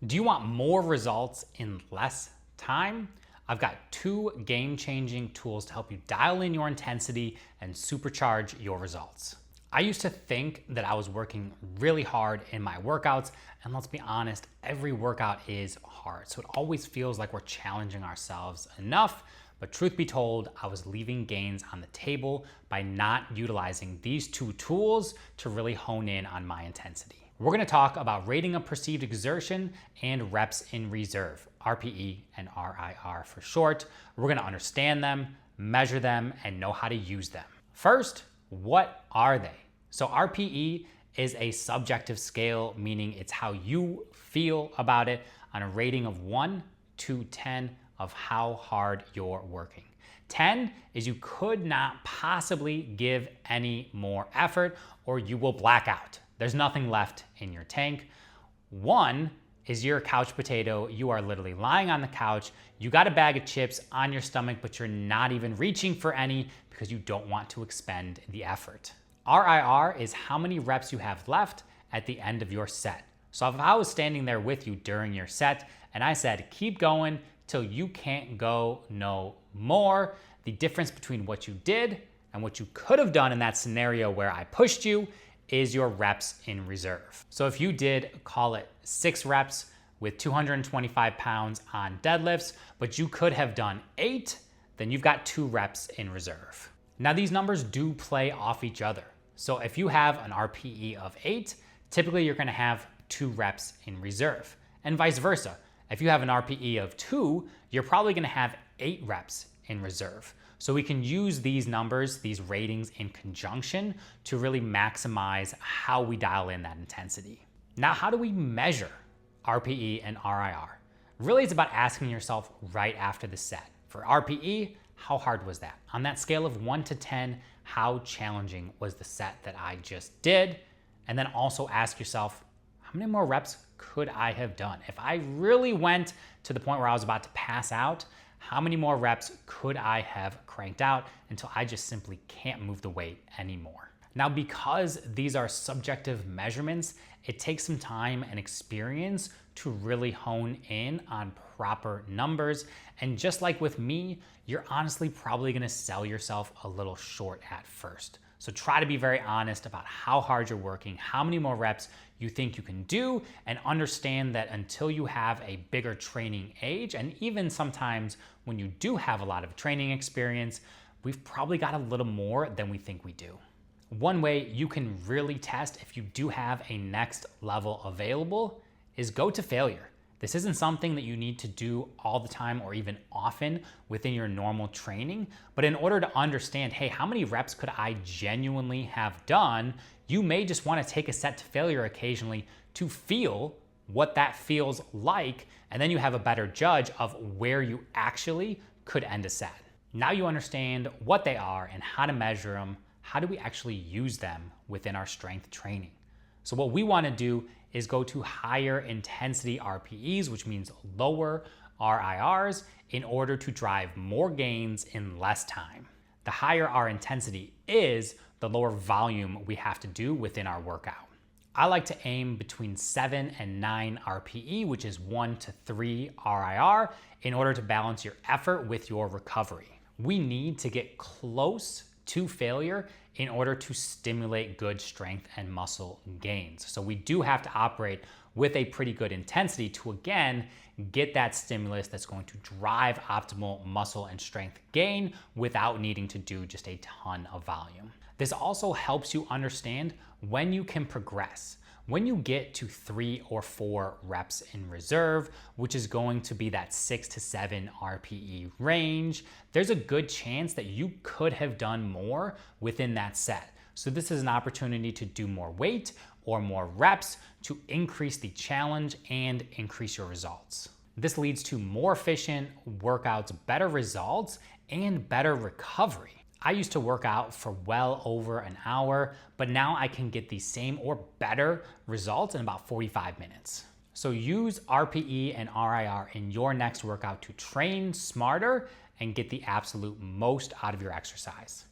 Do you want more results in less time? I've got two game-changing tools to help you dial in your intensity and supercharge your results. I used to think that I was working really hard in my workouts, and let's be honest, every workout is hard. So it always feels like we're challenging ourselves enough, but truth be told, I was leaving gains on the table by not utilizing these two tools to really hone in on my intensity. We're gonna talk about rating of perceived exertion and reps in reserve, RPE and RIR for short. We're gonna understand them, measure them, and know how to use them. First, what are they? So RPE is a subjective scale, meaning it's how you feel about it on a rating of 1 to 10 of how hard you're working. 10 is you could not possibly give any more effort or you will black out. There's nothing left in your tank. 1 is you're a couch potato. You are literally lying on the couch. You got a bag of chips on your stomach, but you're not even reaching for any because you don't want to expend the effort. RIR is how many reps you have left at the end of your set. So if I was standing there with you during your set and I said, keep going till you can't go no more, the difference between what you did and what you could have done in that scenario where I pushed you is your reps in reserve. So if you did, call it 6 reps with 225 pounds on deadlifts, but you could have done 8, then you've got 2 reps in reserve. Now these numbers do play off each other. So if you have an RPE of 8, typically you're gonna have 2 reps in reserve, and vice versa. If you have an RPE of 2, you're probably gonna have 8 reps in reserve. So we can use these numbers, these ratings in conjunction to really maximize how we dial in that intensity. Now, how do we measure RPE and RIR? Really, it's about asking yourself right after the set. For RPE, how hard was that? On that scale of 1 to 10, how challenging was the set that I just did? And then also ask yourself, how many more reps could I have done? If I really went to the point where I was about to pass out, how many more reps could I have cranked out until I just simply can't move the weight anymore? Now, because these are subjective measurements, it takes some time and experience to really hone in on proper numbers. And just like with me, you're honestly probably gonna sell yourself a little short at first. So try to be very honest about how hard you're working, how many more reps you think you can do, and understand that until you have a bigger training age, and even sometimes when you do have a lot of training experience, we've probably got a little more than we think we do. One way you can really test if you do have a next level available is go to failure. This isn't something that you need to do all the time or even often within your normal training, but in order to understand, hey, how many reps could I genuinely have done, you may just want to take a set to failure occasionally to feel what that feels like, and then you have a better judge of where you actually could end a set. Now you understand what they are and how to measure them. How do we actually use them within our strength training? So what we want to do is go to higher intensity RPEs, which means lower RIRs, in order to drive more gains in less time. The higher our intensity is, the lower volume we have to do within our workout. I like to aim between 7 and 9 RPE, which is 1 to 3 RIR, in order to balance your effort with your recovery. We need to get close to failure in order to stimulate good strength and muscle gains. So we do have to operate with a pretty good intensity to, again, get that stimulus that's going to drive optimal muscle and strength gain without needing to do just a ton of volume. This also helps you understand when you can progress. When you get to 3 or 4 reps in reserve, which is going to be that 6 to 7 RPE range, there's a good chance that you could have done more within that set. So this is an opportunity to do more weight or more reps to increase the challenge and increase your results. This leads to more efficient workouts, better results, and better recovery. I used to work out for well over an hour, but now I can get the same or better results in about 45 minutes. So use RPE and RIR in your next workout to train smarter and get the absolute most out of your exercise.